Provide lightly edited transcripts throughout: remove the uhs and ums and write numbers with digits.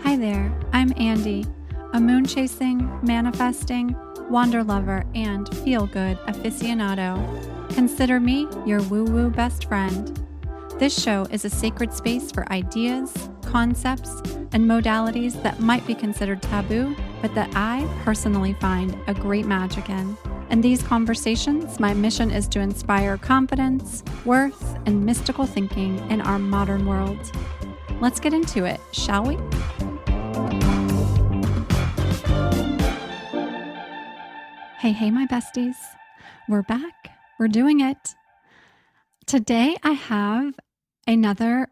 Hi there, I'm Andy, a moon-chasing, manifesting, wander lover, and feel-good aficionado. Consider me your woo-woo best friend. This show is a sacred space for ideas, concepts, and modalities that might be considered taboo, but that I personally find a great magic in. In these conversations, my mission is to inspire confidence, worth, and mystical thinking in our modern world. Let's get into it, shall we? Hey, my besties. We're back. We're doing it. Today, I have another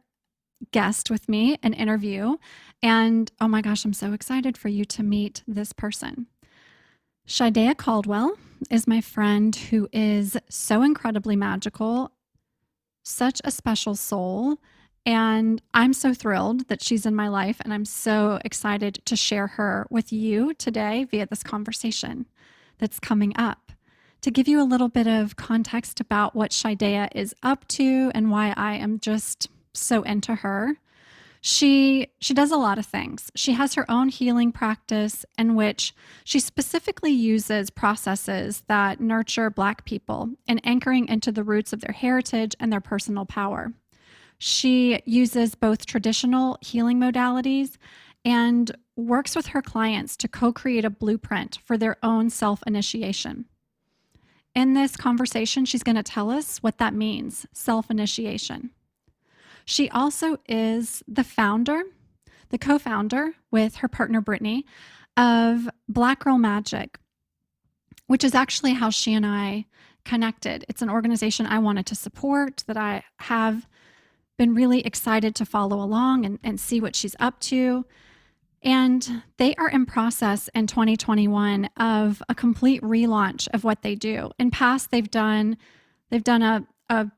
guest with me, an interview, and oh my gosh, I'm so excited for you to meet this person. Shydeia Caldwell is my friend who is so incredibly magical, such a special soul, and I'm so thrilled that she's in my life, and I'm so excited to share her with you today via this conversation that's coming up. To give you a little bit of context about what Shydeia is up to and why I am just so into her. She does a lot of things. She has her own healing practice in which she specifically uses processes that nurture Black people and anchoring into the roots of their heritage and their personal power. She uses both traditional healing modalities and works with her clients to co-create a blueprint for their own self-initiation. In this conversation, she's going to tell us what that means, self-initiation. She also is the co-founder with her partner Brittany of Black Girl Magik, which is actually how she and I connected. It's an organization I wanted to support, that I have been really excited to follow along and see what she's up to. And they are in process in 2021 of a complete relaunch of what they do. In past, they've done a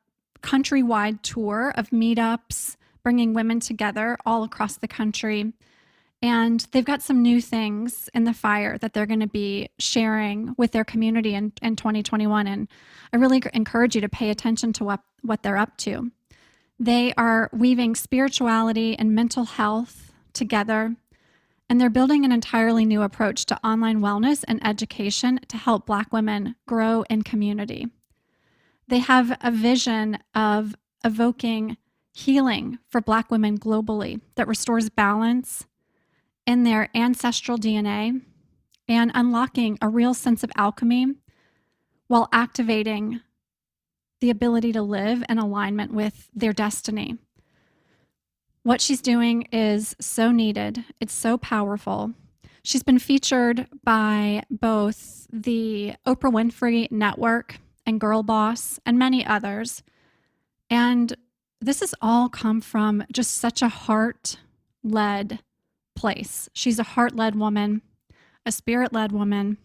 countrywide tour of meetups, bringing women together all across the country. And they've got some new things in the fire that they're going to be sharing with their community in 2021. And I really encourage you to pay attention to what they're up to. They are weaving spirituality and mental health together. And they're building an entirely new approach to online wellness and education to help Black women grow in community. They have a vision of evoking healing for Black women globally that restores balance in their ancestral DNA and unlocking a real sense of alchemy while activating the ability to live in alignment with their destiny. What she's doing is so needed. It's so powerful. She's been featured by both the Oprah Winfrey Network and Girl Boss and many others. And this has all come from just such a heart-led place. She's a heart-led woman, a spirit-led woman.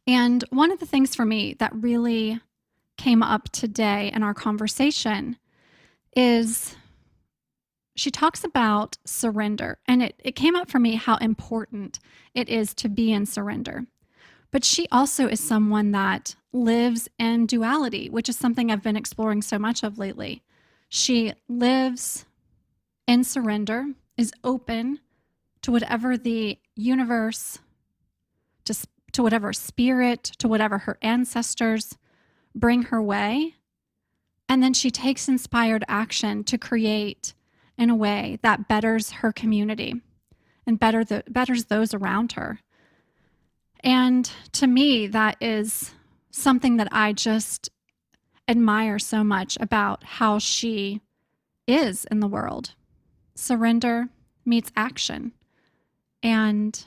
And one of the things for me that really came up today in our conversation is she talks about surrender, and it came up for me how important it is to be in surrender. But she also is someone that lives in duality, which is something I've been exploring so much of lately. She lives in surrender, is open to whatever the universe, to whatever spirit, to whatever her ancestors bring her way. And then she takes inspired action to create in a way that betters her community and betters those around her. And to me, that is something that I just admire so much about how she is in the world. Surrender meets action. And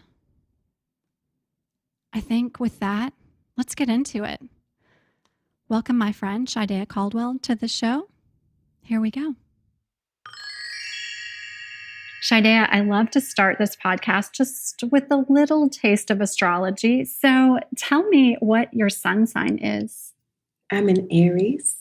I think with that, let's get into it. Welcome, my friend Shydeia Caldwell, to the show. Here we go. Shydeia, I love to start this podcast just with a little taste of astrology. So tell me what your sun sign is. I'm an Aries.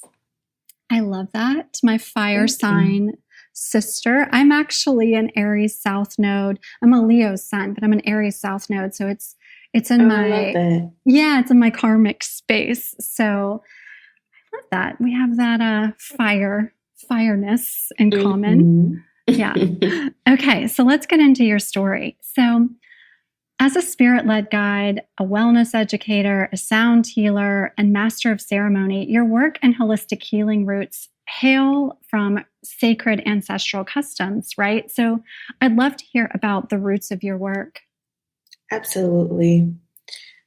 I love that. My fire sign sister. I'm actually an Aries South Node. I'm a Leo sun, but I'm an Aries South Node. So it's in it's in my karmic space. So I love that. We have that fire ceasefireness in common. Yeah. Okay, so let's get into your story. So, as a spirit-led guide, a wellness educator, a sound healer, and master of ceremony, your work and holistic healing roots hail from sacred ancestral customs, right? So I'd love to hear about the roots of your work. Absolutely.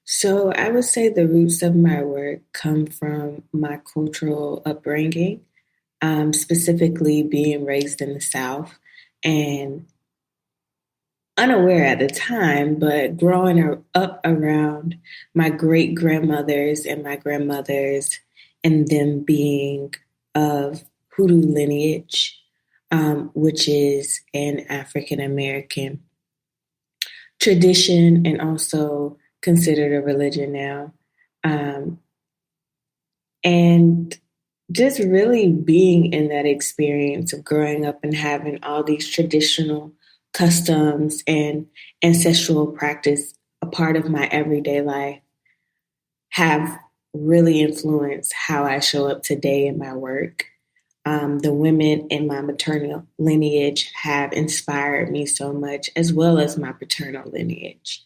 So I would say the roots of my work come from my cultural upbringing, specifically being raised in the South and unaware at the time, but growing up around my great grandmothers and my grandmothers, and them being of Hoodoo lineage, which is an African American tradition and also considered a religion now. And just really being in that experience of growing up and having all these traditional customs and ancestral practice a part of my everyday life have really influenced how I show up today in my work. The women in my maternal lineage have inspired me so much, as well as my paternal lineage.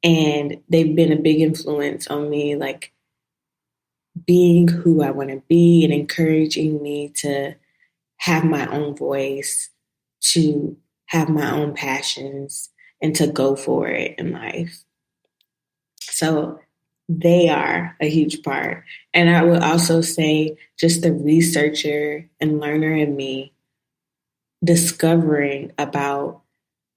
And they've been a big influence on me, like being who I want to be and encouraging me to have my own voice, to have my own passions, and to go for it in life. So they are a huge part. And I would also say just the researcher and learner in me discovering about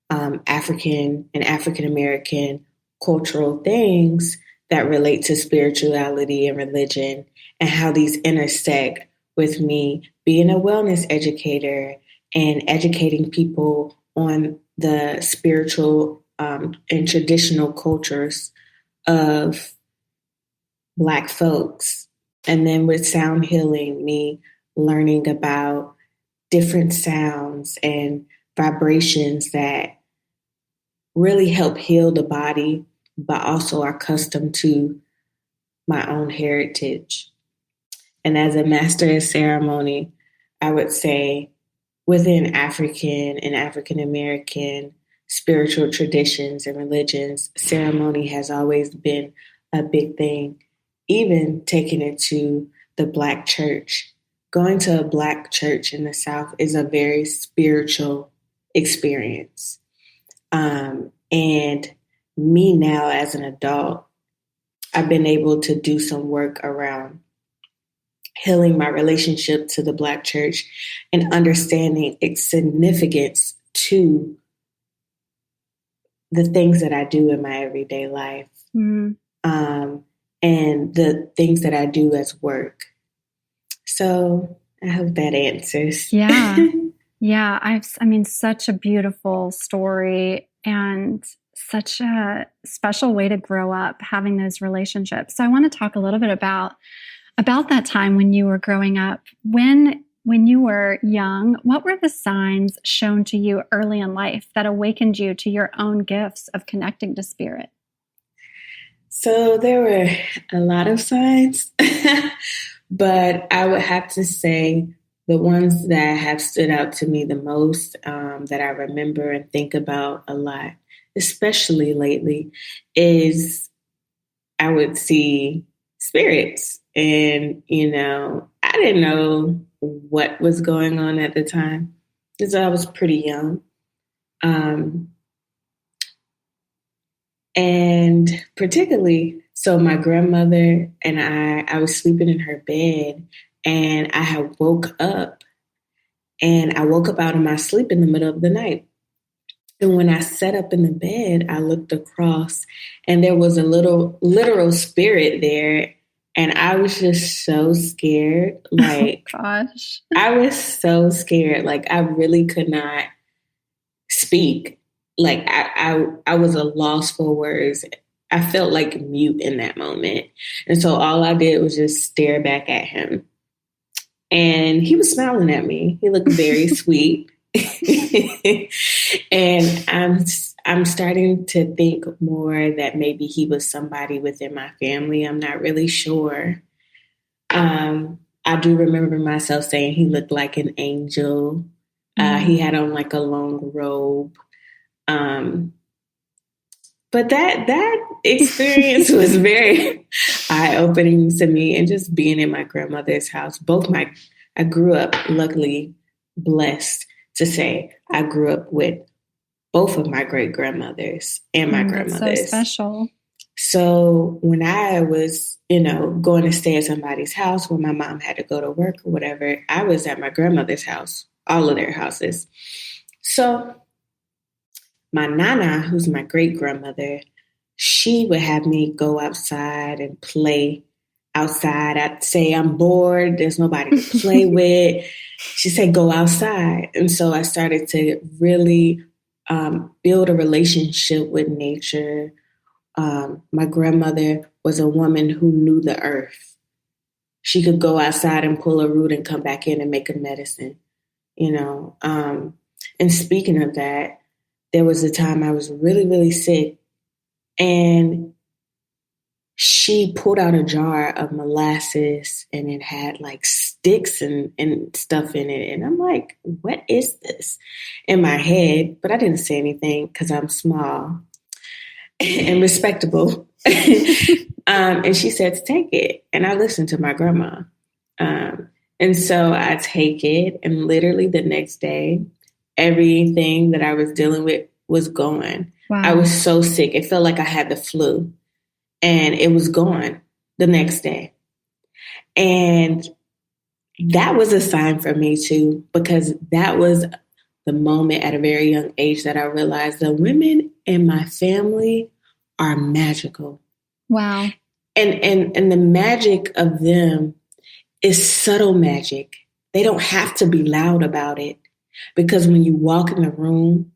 African and African American cultural things that relate to spirituality and religion and how these intersect with me being a wellness educator and educating people on the spiritual and traditional cultures of Black folks. And then with sound healing, me learning about different sounds and vibrations that really help heal the body, but also are custom to my own heritage. And as a master of ceremony, I would say within African and African American spiritual traditions and religions, ceremony has always been a big thing. Even taking it to the Black church. Going to a Black church in the South is a very spiritual experience. And me now as an adult, I've been able to do some work around healing my relationship to the Black church and understanding its significance to the things that I do in my everyday life. And the things that I do as work. So I hope that answers. Yeah. Yeah. I mean, such a beautiful story and such a special way to grow up having those relationships. So I want to talk a little bit about that time when you were growing up. When you were young, what were the signs shown to you early in life that awakened you to your own gifts of connecting to spirit? So there were a lot of signs, but I would have to say the ones that have stood out to me the most, that I remember and think about a lot, especially lately, is I would see spirits. And, I didn't know what was going on at the time because I was pretty young. And particularly, so my grandmother and I was sleeping in her bed and I had woke up out of my sleep in the middle of the night. And when I sat up in the bed, I looked across and there was a literal spirit there. And I was just so scared. Like, oh, gosh. I was so scared. Like, I really could not speak. Like I was a loss for words. I felt like mute in that moment. And so all I did was just stare back at him. And he was smiling at me. He looked very sweet. And I'm starting to think more that maybe he was somebody within my family. I'm not really sure. I do remember myself saying he looked like an angel. He had on like a long robe. But that experience was very eye-opening to me, and just being in my grandmother's house. I grew up, luckily blessed to say, I grew up with both of my great grandmothers and my grandmothers. That's so special. So when I was, going to stay at somebody's house when my mom had to go to work or whatever, I was at my grandmother's house, all of their houses. So my nana, who's my great grandmother, she would have me go outside and play outside. I'd say, I'm bored, there's nobody to play with. She said, go outside. And so I started to really build a relationship with nature. My grandmother was a woman who knew the earth. She could go outside and pull a root and come back in and make a medicine, And speaking of that, there was a time I was really, really sick, and she pulled out a jar of molasses, and it had like sticks and stuff in it. And I'm like, what is this? In my head, but I didn't say anything because I'm small and respectable. And she said to take it. And I listened to my grandma. And so I take it, and literally the next day, everything that I was dealing with was gone. Wow. I was so sick. It felt like I had the flu, and it was gone the next day. And that was a sign for me too, because that was the moment at a very young age that I realized the women in my family are magical. Wow. And the magic of them is subtle magic. They don't have to be loud about it, because when you walk in the room,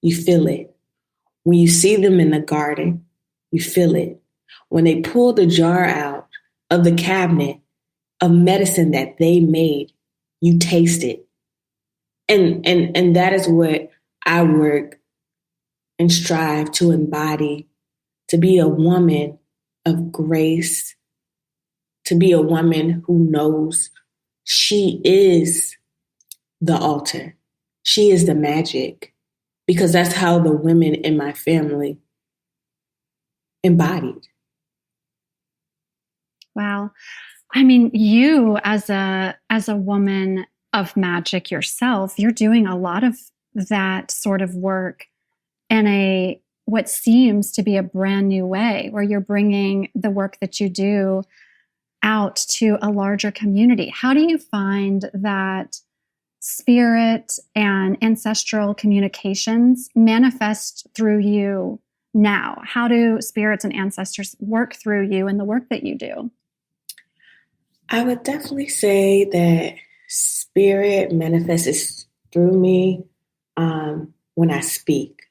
you feel it. When you see them in the garden, you feel it. When they pull the jar out of the cabinet of medicine that they made, you taste it. And that is what I work and strive to embody, to be a woman of grace, to be a woman who knows she is the altar. She is the magic, because that's how the women in my family embodied. Wow. I mean, you as a woman of magic yourself, you're doing a lot of that sort of work in what seems to be a brand new way, where you're bringing the work that you do out to a larger community. How do you find that spirit and ancestral communications manifest through you now? How do spirits and ancestors work through you in the work that you do? I would definitely say that spirit manifests through me when I speak.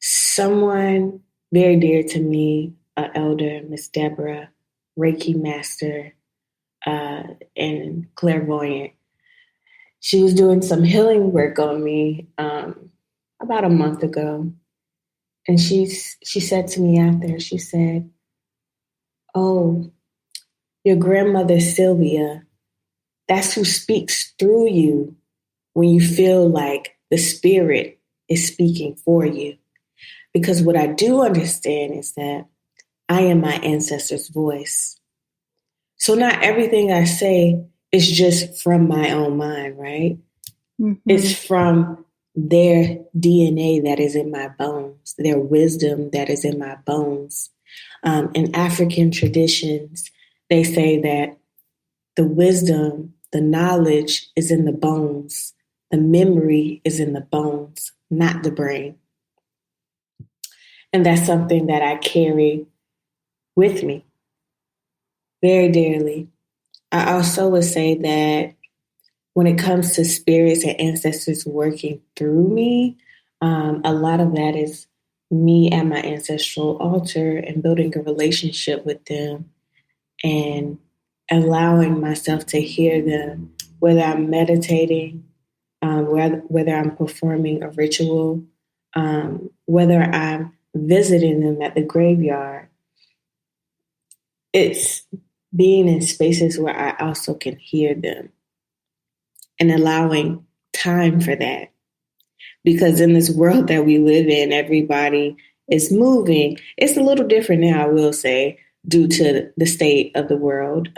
Someone very dear to me, an elder, Miss Deborah, Reiki master, and clairvoyant. She was doing some healing work on me about a month ago. And she said to me after, she said, "Oh, your grandmother Sylvia, that's who speaks through you when you feel like the spirit is speaking for you." Because what I do understand is that I am my ancestors' voice. So not everything I say is just from my own mind, right? Mm-hmm. It's from their DNA that is in my bones, their wisdom that is in my bones. In African traditions, they say that the wisdom, the knowledge is in the bones. The memory is in the bones, not the brain. And that's something that I carry with me very dearly. I also would say that when it comes to spirits and ancestors working through me, a lot of that is me at my ancestral altar and building a relationship with them and allowing myself to hear them, whether I'm meditating, whether I'm performing a ritual, whether I'm visiting them at the graveyard. It's being in spaces where I also can hear them and allowing time for that. Because in this world that we live in, everybody is moving. It's a little different now, I will say, due to the state of the world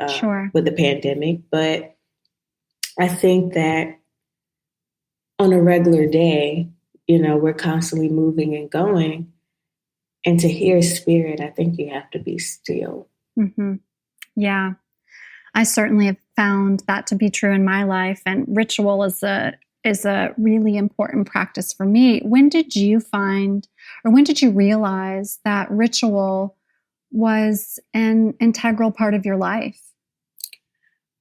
with the pandemic. But I think that on a regular day, we're constantly moving and going. And to hear spirit, I think you have to be still. Mm-hmm. Yeah. I certainly have found that to be true in my life. And ritual is a really important practice for me. When did you realize that ritual was an integral part of your life?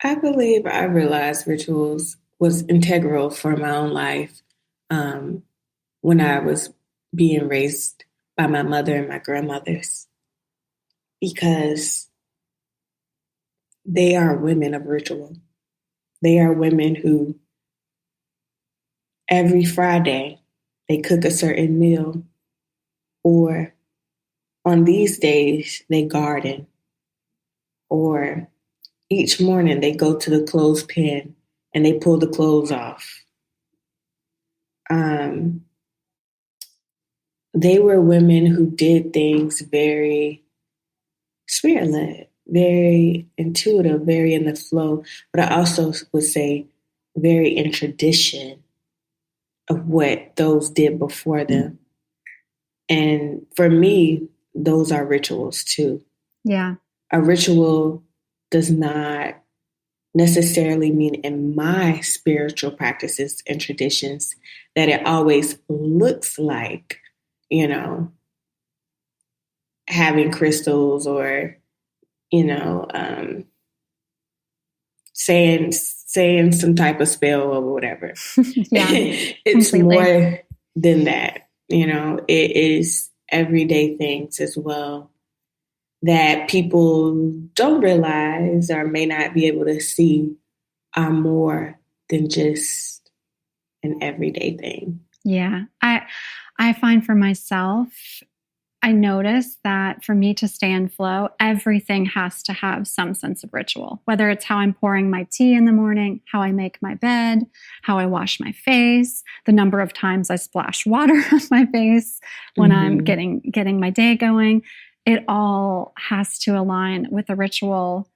I believe I realized rituals was integral for my own life when I was being raised by my mother and my grandmothers, because they are women of ritual. They are women who every Friday they cook a certain meal, or on these days they garden, or each morning they go to the clothespin and they pull the clothes off. They were women who did things very spirit-led, very intuitive, very in the flow, but I also would say very in tradition of what those did before them. And for me, those are rituals too. Yeah. A ritual does not necessarily mean in my spiritual practices and traditions that it always looks like, having crystals or, saying some type of spell or whatever. Yeah, it's completely more than that. It is everyday things as well that people don't realize or may not be able to see are more than just an everyday thing. Yeah. I find for myself, I notice that for me to stay in flow, everything has to have some sense of ritual, whether it's how I'm pouring my tea in the morning, how I make my bed, how I wash my face, the number of times I splash water on my face when I'm getting my day going. It all has to align with a ritual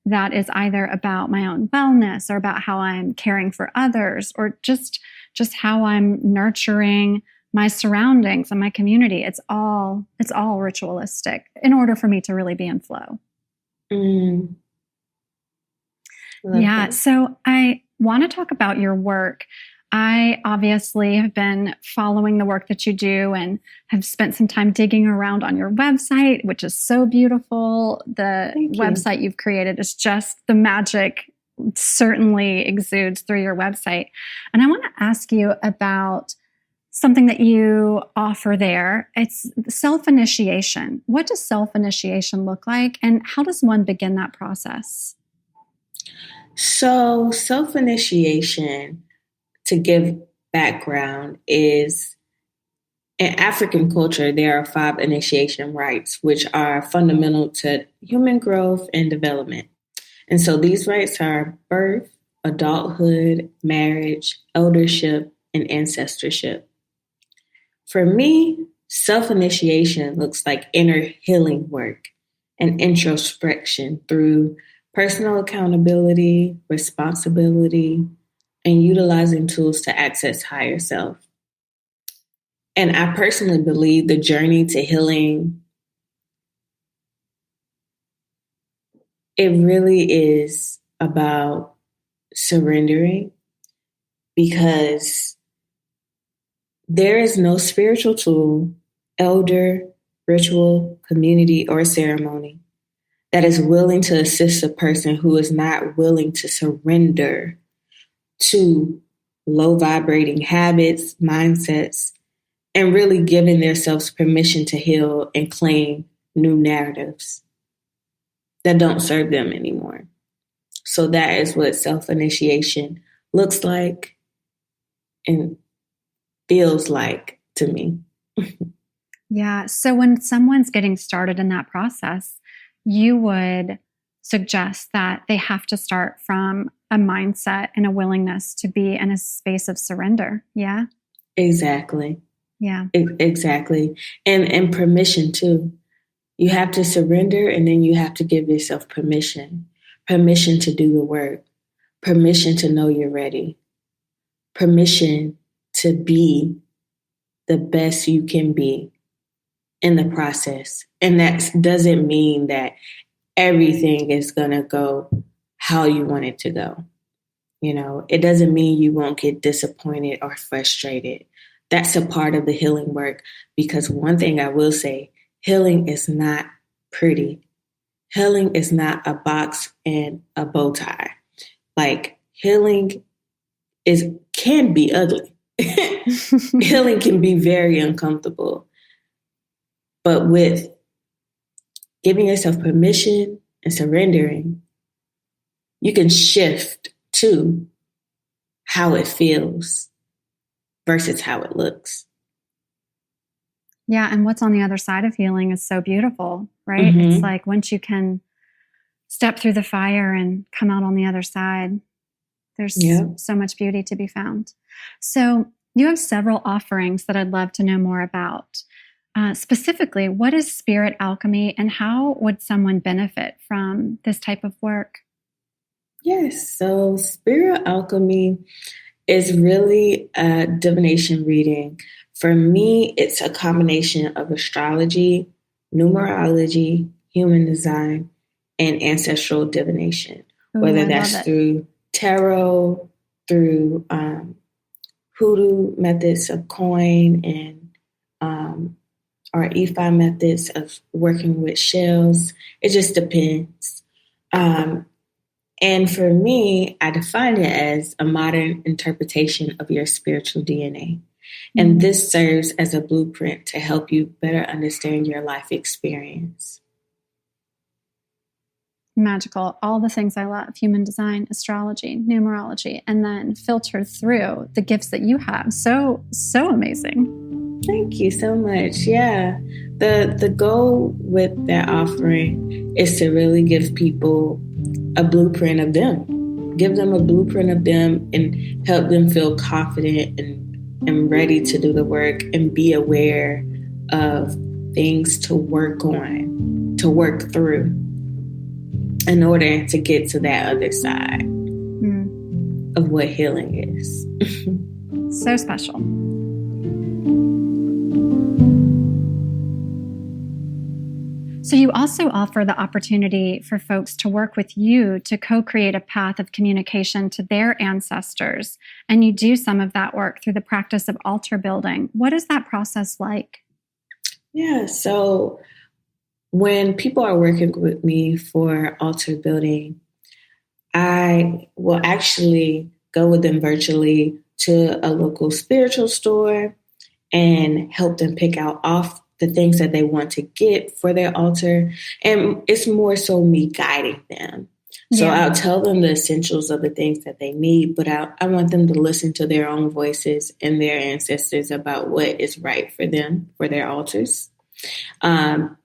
that is either about my own wellness or about how I'm caring for others, or just how I'm nurturing my surroundings and my community. It's all ritualistic in order for me to really be in flow. Yeah. That. So I want to talk about your work. I obviously have been following the work that you do and have spent some time digging around on your website, which is so beautiful. The website you've created is just, the magic certainly exudes through your website. And I want to ask you about something that you offer there. It's self-initiation. What does self-initiation look like, and how does one begin that process? So self-initiation, to give background, is in African culture, there are 5 initiation rites, which are fundamental to human growth and development. And so these rites are birth, adulthood, marriage, eldership, and ancestorship. For me, self-initiation looks like inner healing work and introspection through personal accountability, responsibility, and utilizing tools to access higher self. And I personally believe the journey to healing, it really is about surrendering, because there is no spiritual tool, elder, ritual, community, or ceremony that is willing to assist a person who is not willing to surrender to low vibrating habits, mindsets, and really giving themselves permission to heal and claim new narratives that don't serve them anymore. So that is what self-initiation looks like and feels like to me. Yeah. So when someone's getting started in that process, you would suggests that they have to start from a mindset and a willingness to be in a space of surrender. Yeah. Exactly. Yeah. Exactly. And permission too. You have to surrender, and then you have to give yourself permission to do the work, permission to know you're ready, permission to be the best you can be in the process. And that doesn't mean that everything is going to go how you want it to go. You know, it doesn't mean you won't get disappointed or frustrated. That's a part of the healing work, because one thing I will say, healing is not pretty. Healing is not a box and a bow tie. Like, healing can be ugly. Healing can be very uncomfortable. But with giving yourself permission and surrendering, you can shift to how it feels versus how it looks. Yeah. And what's on the other side of healing is so beautiful, right? Mm-hmm. It's like once you can step through the fire and come out on the other side, there's so much beauty to be found. So you have several offerings that I'd love to know more about. Specifically, what is spirit alchemy, and how would someone benefit from this type of work? Yes, so spirit alchemy is really a divination reading. For me, it's a combination of astrology, numerology, human design, and ancestral divination. Ooh, whether that's through tarot, through hoodoo methods of coin, and or EFI methods of working with shells. It just depends. And for me, I define it as a modern interpretation of your spiritual DNA. And this serves as a blueprint to help you better understand your life experience. Magical. All the things I love: human design, astrology, numerology, and then filter through the gifts that you have. So amazing. Thank you so much. Yeah. The goal with that offering is to really give people a blueprint of them. Give them a blueprint of them and help them feel confident and ready to do the work and be aware of things to work on, to work through, in order to get to that other side of what healing is. So special. So you also offer the opportunity for folks to work with you to co-create a path of communication to their ancestors. And you do some of that work through the practice of altar building. What is that process like? Yeah, so when people are working with me for altar building, I will actually go with them virtually to a local spiritual store and help them pick out off the things that they want to get for their altar. And it's more so me guiding them. So I'll tell them the essentials of the things that they need, but I want them to listen to their own voices and their ancestors about what is right for them, for their altars. And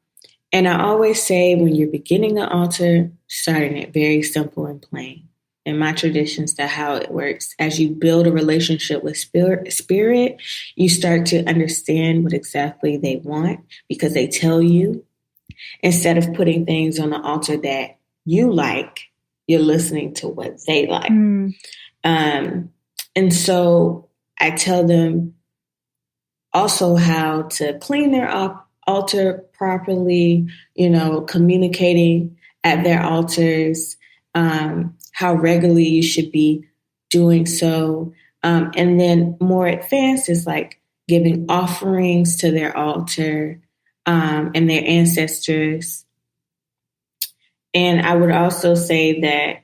I always say, when you're beginning an altar, starting it very simple and plain. In my traditions, that's how it works. As you build a relationship with spirit, you start to understand what exactly they want, because they tell you. Instead of putting things on the altar that you like, you're listening to what they like. And so I tell them also how to clean their altar properly, communicating at their altars, how regularly you should be doing so. And then more advanced is like giving offerings to their altar and their ancestors. And I would also say that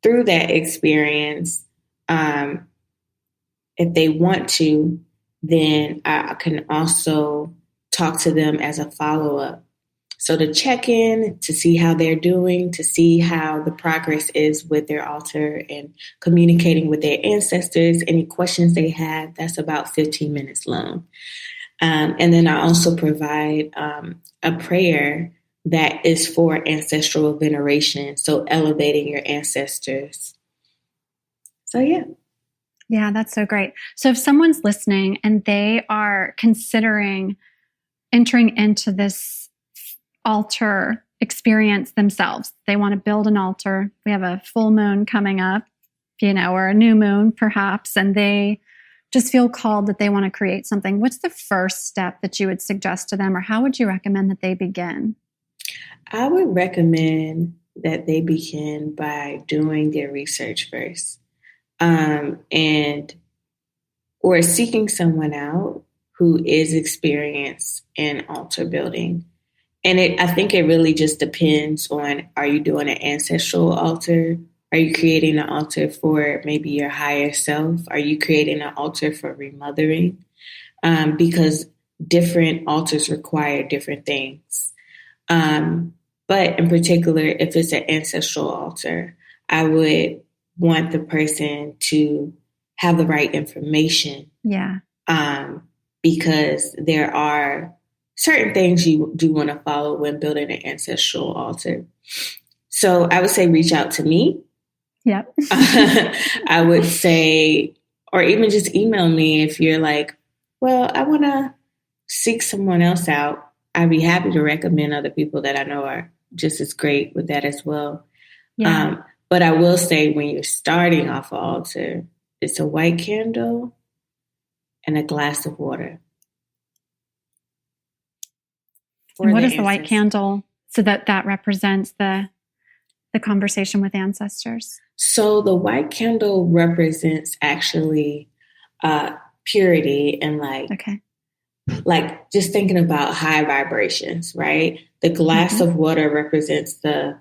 through that experience, if they want to, then I can also talk to them as a follow-up. So to check in, to see how they're doing, to see how the progress is with their altar and communicating with their ancestors, any questions they have, that's about 15 minutes long. And then I also provide a prayer that is for ancestral veneration. So elevating your ancestors. So yeah. Yeah, that's so great. So if someone's listening and they are considering entering into this altar experience themselves, they want to build an altar. We have a full moon coming up, or a new moon perhaps, and they just feel called that they want to create something. What's the first step that you would suggest to them, or how would you recommend that they begin? I would recommend that they begin by doing their research first. Or seeking someone out who is experienced in altar building. And I think it really just depends on, are you doing an ancestral altar? Are you creating an altar for maybe your higher self? Are you creating an altar for remothering? Because different altars require different things. But in particular, if it's an ancestral altar, I would want the person to have the right information. Yeah. Because there are certain things you do want to follow when building an ancestral altar. So I would say reach out to me. Yep. I would say, or even just email me if you're like, well, I want to seek someone else out. I'd be happy to recommend other people that I know are just as great with that as well. Yeah. But I will say, when you're starting off an altar, it's a white candle and a glass of water. And what is the white candle? So that represents the conversation with ancestors. So the white candle represents actually purity and like just thinking about high vibrations, right? The glass of water represents the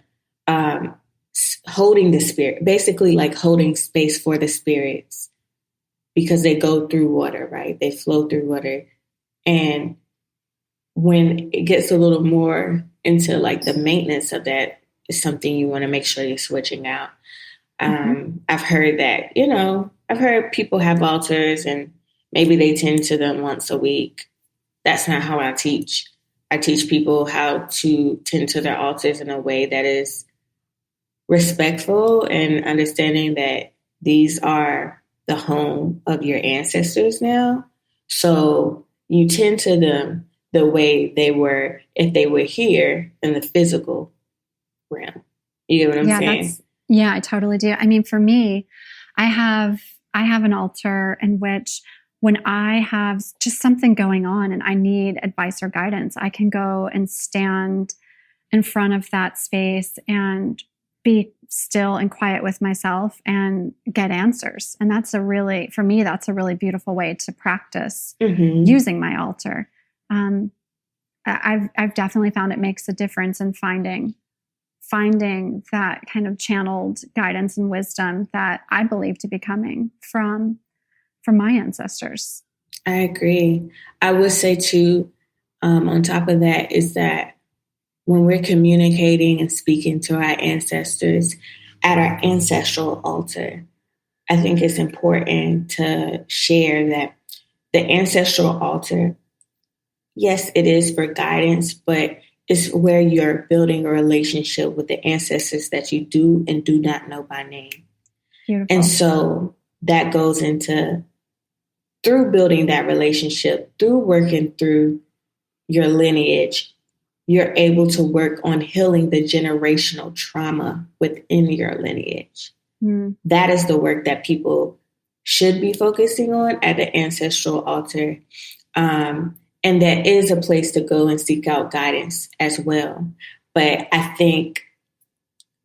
holding the spirit, basically like holding space for the spirits, because they go through water, right? They flow through water. And when it gets a little more into like the maintenance of that, is something you want to make sure you're switching out. I've heard that, I've heard people have altars and maybe they tend to them once a week. That's not how I teach. I teach people how to tend to their altars in a way that is respectful and understanding that these are the home of your ancestors now. So you tend to them the way they were if they were here in the physical realm. You get what I'm saying? Yeah, I totally do. I mean, for me, I have an altar in which when I have just something going on and I need advice or guidance, I can go and stand in front of that space and be still and quiet with myself and get answers. And for me, that's a really beautiful way to practice using my altar. I've definitely found it makes a difference in finding that kind of channeled guidance and wisdom that I believe to be coming from my ancestors. I agree. I would say too, on top of that, is that when we're communicating and speaking to our ancestors at our ancestral altar, I think it's important to share that the ancestral altar, yes, it is for guidance, but it's where you're building a relationship with the ancestors that you do and do not know by name. Beautiful. And so that goes into, through building that relationship, through working through your lineage, you're able to work on healing the generational trauma within your lineage. That is the work that people should be focusing on at the ancestral altar. And that is a place to go and seek out guidance as well. But I think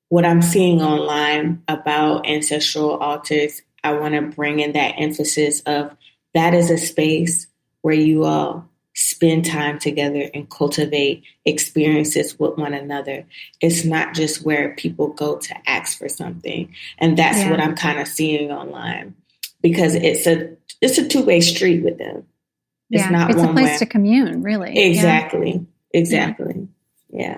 what I'm seeing online about ancestral altars, I want to bring in that emphasis of that is a space where you all spend time together and cultivate experiences with one another. It's not just where people go to ask for something. And that's what I'm kind of seeing online, because it's a two-way street with them. It's not it's one a place way to commune, really. Exactly. Yeah.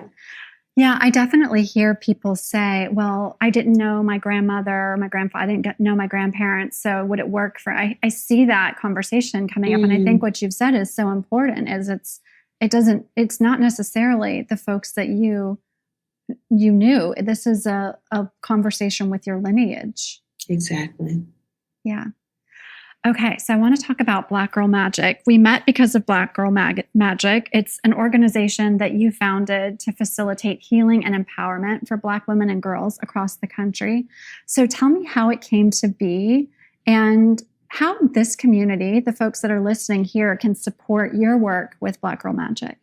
Yeah, I definitely hear people say, well, I didn't know my grandmother or my grandfather. I didn't know my grandparents. So would it work for, I see that conversation coming up. And I think what you've said is so important, is it's it's not necessarily the folks that you knew. This is a conversation with your lineage. Exactly. Yeah. Okay, so I want to talk about Black Girl Magik. We met because of Black Girl Magik. It's an organization that you founded to facilitate healing and empowerment for Black women and girls across the country. So tell me how it came to be and how this community, the folks that are listening here, can support your work with Black Girl Magik.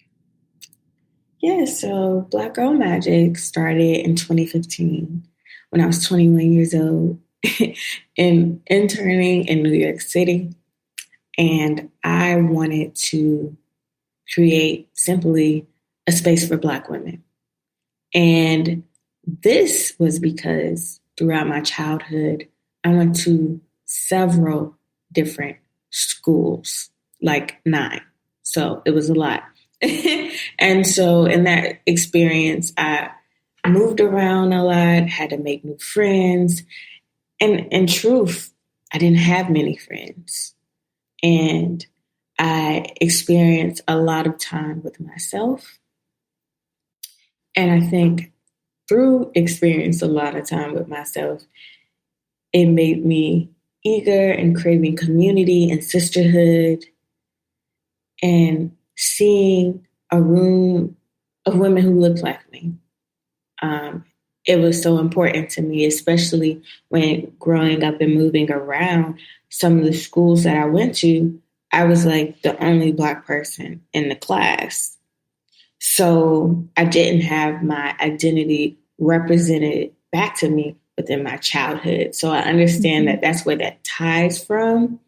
Yeah, so Black Girl Magik started in 2015 when I was 21 years old and interning in New York City. And I wanted to create simply a space for Black women. And this was because throughout my childhood, I went to several different schools, like 9. So it was a lot. And so in that experience, I moved around a lot, had to make new friends. And in truth, I didn't have many friends. And I experienced a lot of time with myself. And I think through experience a lot of time with myself, it made me eager and craving community and sisterhood and seeing a room of women who looked like me. It was so important to me, especially when growing up and moving around some of the schools that I went to, I was like the only Black person in the class. So I didn't have my identity represented back to me within my childhood. So I understand that that's where that ties from.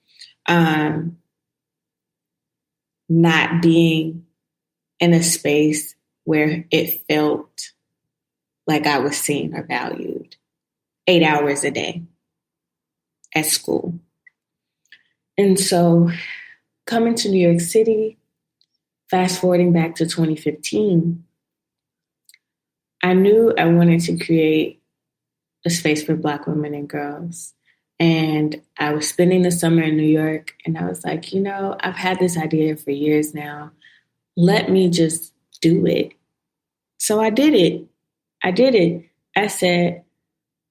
Not being in a space where it felt like I was seen or valued 8 hours a day at school. And so coming to New York City, fast forwarding back to 2015, I knew I wanted to create a space for Black women and girls. And I was spending the summer in New York, and I was like, I've had this idea for years now. Let me just do it. So I did it. I said,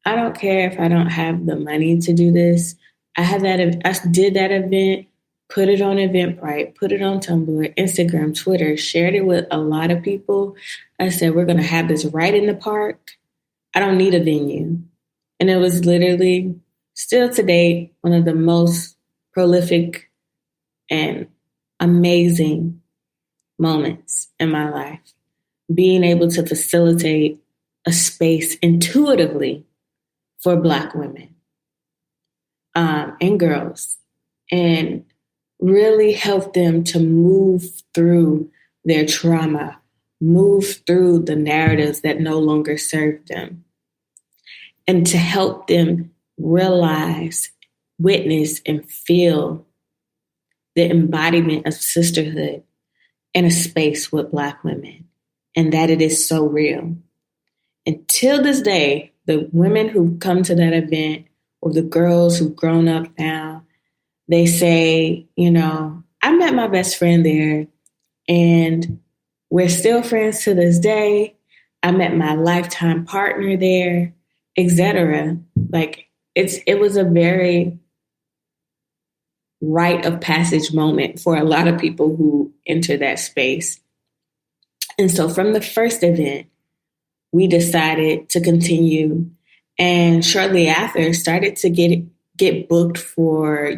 I don't care if I don't have the money to do this. I did that event, put it on Eventbrite, put it on Tumblr, Instagram, Twitter, shared it with a lot of people. I said, we're going to have this right in the park. I don't need a venue. And it was literally, still today, one of the most prolific and amazing moments in my life. Being able to facilitate a space intuitively for Black women and girls, and really help them to move through their trauma, move through the narratives that no longer serve them, and to help them realize, witness, and feel the embodiment of sisterhood in a space with Black women, and that it is so real. Until this day, the women who come to that event or the girls who've grown up now, they say, I met my best friend there and we're still friends to this day. I met my lifetime partner there, etc. Like it was a very rite of passage moment for a lot of people who enter that space. And so from the first event, we decided to continue, and shortly after started to get booked for,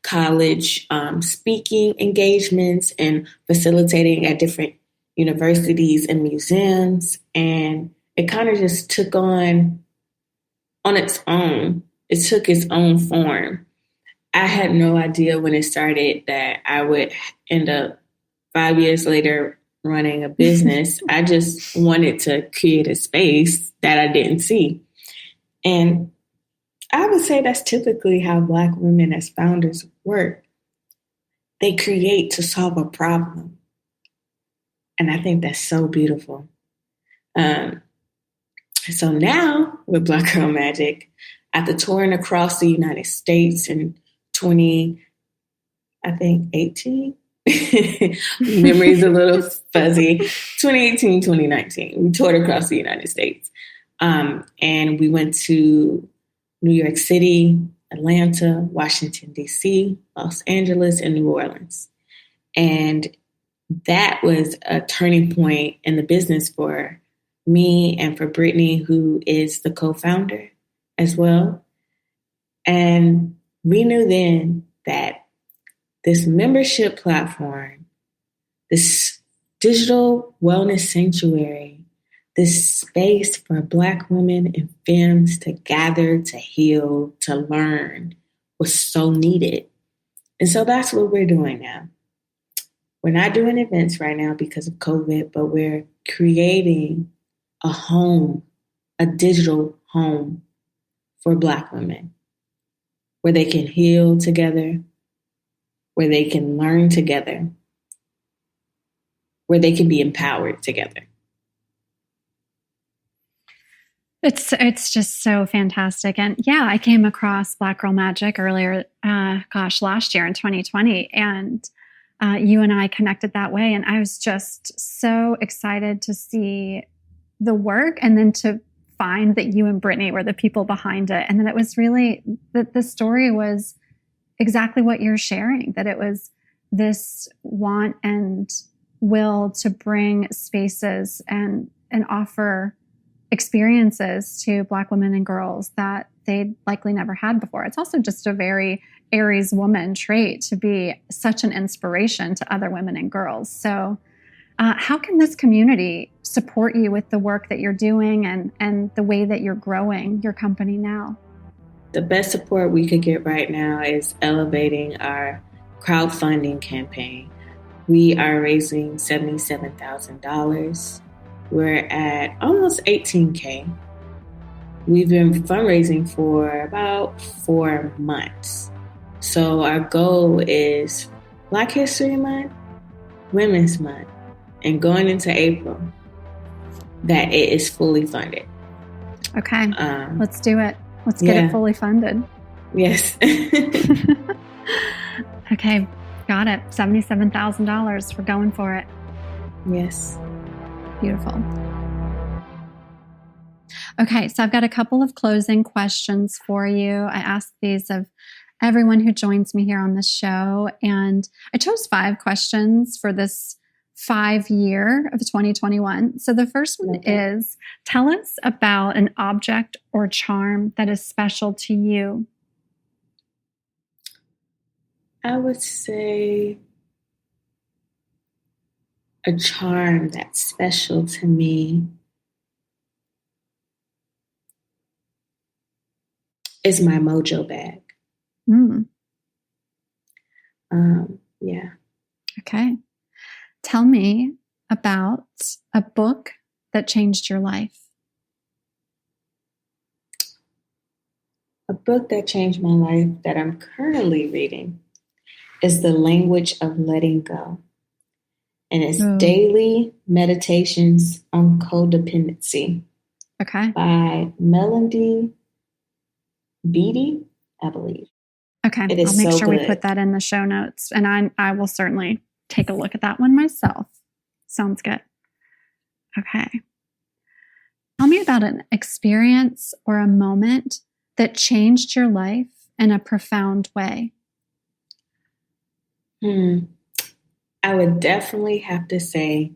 college speaking engagements and facilitating at different universities and museums. And it kind of just took on its own. It took its own form. I had no idea when it started that I would end up 5 years later running a business. I just wanted to create a space that I didn't see. And I would say that's typically how Black women as founders work. They create to solve a problem. And I think that's so beautiful. So now with Black Girl Magik, after touring across the United States in 2018, Memory's a little fuzzy. 2018, 2019. We toured across the United States. And we went to New York City, Atlanta, Washington, D.C., Los Angeles, and New Orleans. And that was a turning point in the business for me and for Brittany, who is the co-founder as well. And we knew then that this membership platform, this digital wellness sanctuary, this space for Black women and femmes to gather, to heal, to learn was so needed. And so that's what we're doing now. We're not doing events right now because of COVID, but we're creating a home, a digital home for Black women where they can heal together, where they can learn together, where they can be empowered together. It's just so fantastic. And yeah, I came across Black Girl Magic earlier, last year in 2020. And you and I connected that way. And I was just so excited to see the work and then to find that you and Brittany were the people behind it. And then it was really that the story was exactly what you're sharing, that it was this want and will to bring spaces and offer experiences to Black women and girls that they'd likely never had before. It's also just a very Aries woman trait to be such an inspiration to other women and girls. So how can this community support you with the work that you're doing and the way that you're growing your company now? The best support we could get right now is elevating our crowdfunding campaign. We are raising $77,000. We're at almost 18K. We've been fundraising for about 4 months. So our goal is Black History Month, Women's Month, and going into April, that it is fully funded. Okay, let's do it. Let's get it fully funded. Yes. Okay, got it. $77,000. We're going for it. Yes. Beautiful. Okay, so I've got a couple of closing questions for you. I ask these of everyone who joins me here on this show, and I chose 5 questions for this 5 year of 2021. So the first one is, tell us about an object or charm that is special to you. I would say a charm that's special to me is my mojo bag. Yeah. Okay. Tell me about a book that changed your life. A book that changed my life that I'm currently reading is The Language of Letting Go. And it's Daily Meditations on Codependency. Okay. By Melody Beatty, I believe. Okay. I'll make sure we put that in the show notes. And I will certainly take a look at that one myself. Sounds good. Okay. Tell me about an experience or a moment that changed your life in a profound way. I would definitely have to say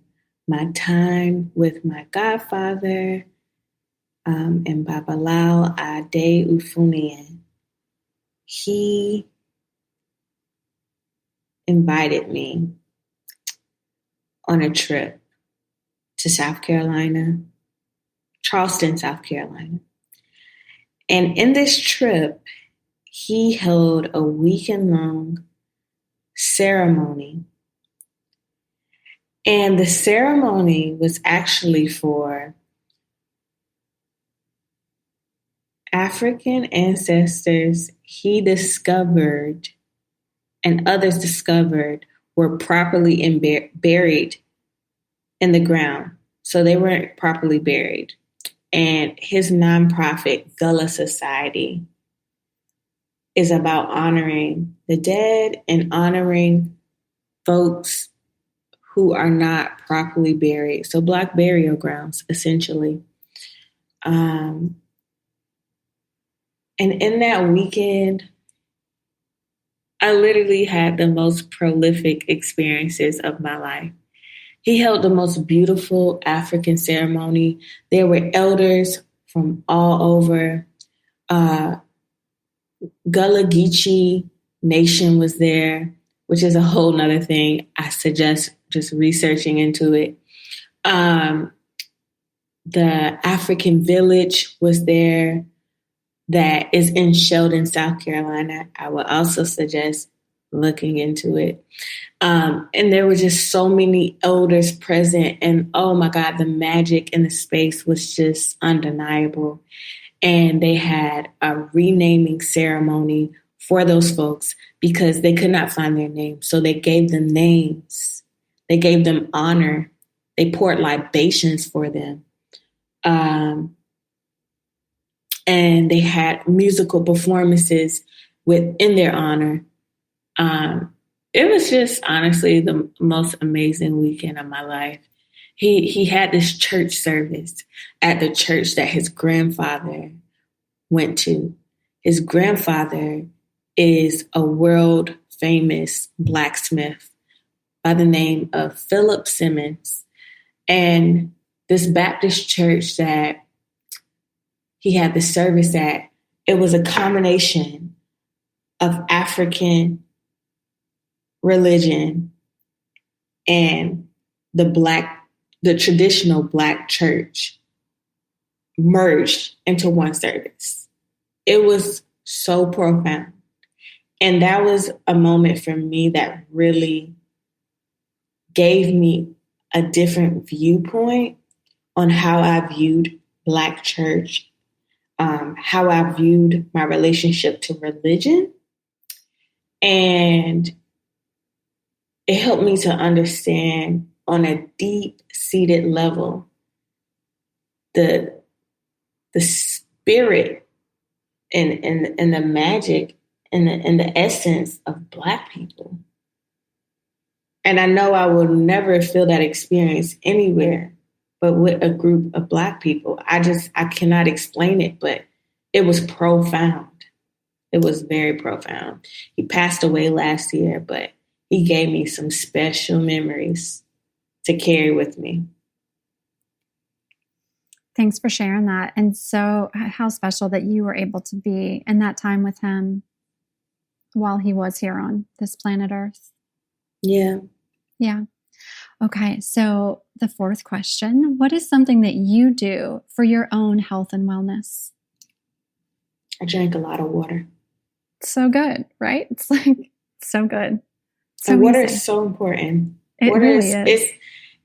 my time with my godfather and Babalao Ade Ufunian. He invited me on a trip to South Carolina, Charleston, South Carolina. And in this trip, he held a weekend-long ceremony. And the ceremony was actually for African ancestors he discovered and others discovered were properly buried in the ground. So they weren't properly buried. And his nonprofit, Gullah Society, is about honoring the dead and honoring folks who are not properly buried. So Black burial grounds, essentially. And in that weekend, I literally had the most prolific experiences of my life. He held the most beautiful African ceremony. There were elders from all over. Gullah Geechee Nation was there, which is a whole nother thing. I suggest just researching into it. The African village was there that is in Sheldon, South Carolina. I would also suggest looking into it. And there were just so many elders present. And oh my God, the magic in the space was just undeniable. And they had a renaming ceremony for those folks because they could not find their names. So they gave them names. They gave them honor. They poured libations for them. And they had musical performances in their honor. It was just honestly the most amazing weekend of my life. He had this church service at the church that his grandfather went to. His grandfather is a world famous blacksmith by the name of Philip Simmons. And this Baptist church that he had the service at, it was a combination of African religion and the traditional Black church merged into one service. It was so profound. And that was a moment for me that really gave me a different viewpoint on how I viewed Black church, how I viewed my relationship to religion. And it helped me to understand on a deep-seated level the spirit and the magic and the essence of Black people. And I know I will never feel that experience anywhere but with a group of Black people. I cannot explain it, but it was profound. It was very profound. He passed away last year, but he gave me some special memories to carry with me. Thanks for sharing that. And so how special that you were able to be in that time with him while he was here on this planet Earth. Yeah. Yeah. Okay. So the fourth question, what is something that you do for your own health and wellness? I drank a lot of water. So good, right? It's like so good. So and water easy. is so important. It Water really is.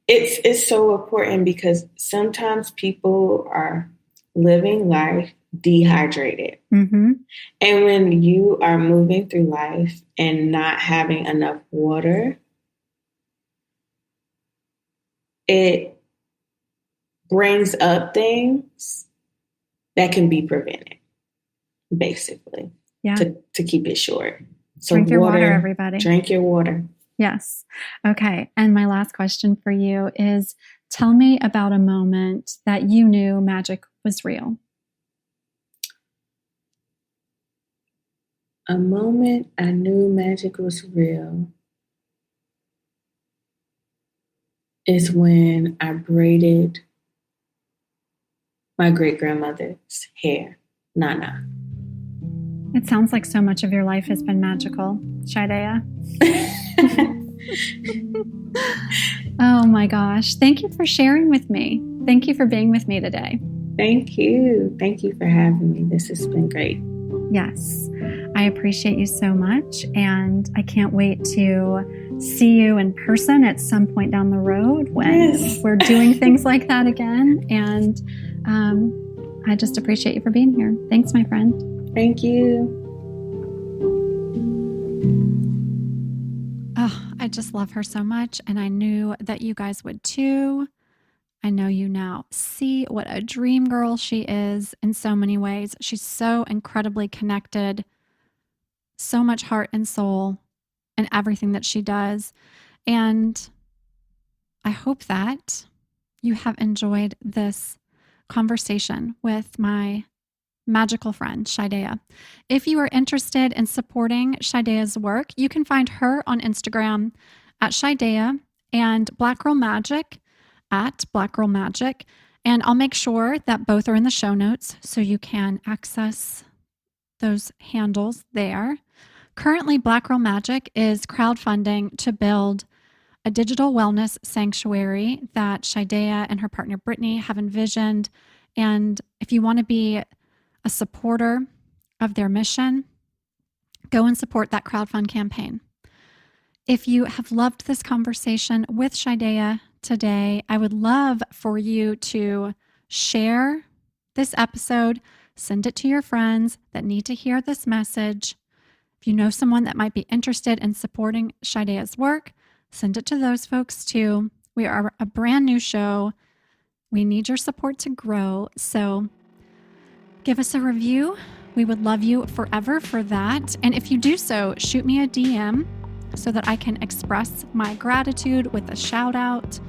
It's so important because sometimes people are living life dehydrated. Mm-hmm. And when you are moving through life and not having enough water, it brings up things that can be prevented, basically, to keep it short. So drink your water, everybody. Drink your water. Yes. Okay. And my last question for you is, tell me about a moment that you knew magic was real. A moment I knew magic was real is when I braided my great-grandmother's hair, Nana. It sounds like so much of your life has been magical, Shydeia. Oh my gosh. Thank you for sharing with me. Thank you for being with me today. Thank you. Thank you for having me. This has been great. Yes. I appreciate you so much. And I can't wait to see you in person at some point down the road when we're doing things like that again. And I just appreciate you for being here. Thanks, my friend. Thank you. Oh, I just love her so much. And I knew that you guys would too. I know you now see what a dream girl she is in so many ways. She's so incredibly connected, so much heart and soul in everything that she does. And I hope that you have enjoyed this conversation with my magical friend, Shydeia. If you are interested in supporting Shydeia's work, you can find her on Instagram at Shydeia and Black Girl Magic at Black Girl Magic. And I'll make sure that both are in the show notes so you can access those handles there. Currently, Black Girl Magic is crowdfunding to build a digital wellness sanctuary that Shydeia and her partner Brittany have envisioned. And if you want to be a supporter of their mission, go and support that crowdfund campaign. If you have loved this conversation with Shydeia today, I would love for you to share this episode, send it to your friends that need to hear this message. If you know someone that might be interested in supporting Shydeia's work, send it to those folks too. We are a brand new show. We need your support to grow. So give us a review. We would love you forever for that. And if you do so, shoot me a DM so that I can express my gratitude with a shout out.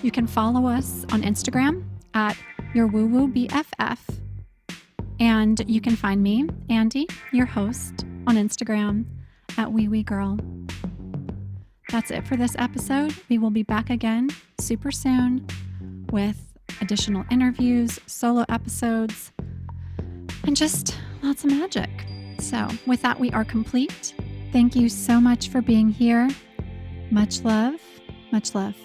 You can follow us on Instagram at YWWBFF. And you can find me, Andy, your host, on Instagram at Wee Girl. That's it for this episode. We will be back again super soon with additional interviews, solo episodes, and just lots of magic. So with that, we are complete. Thank you so much for being here. Much love, much love.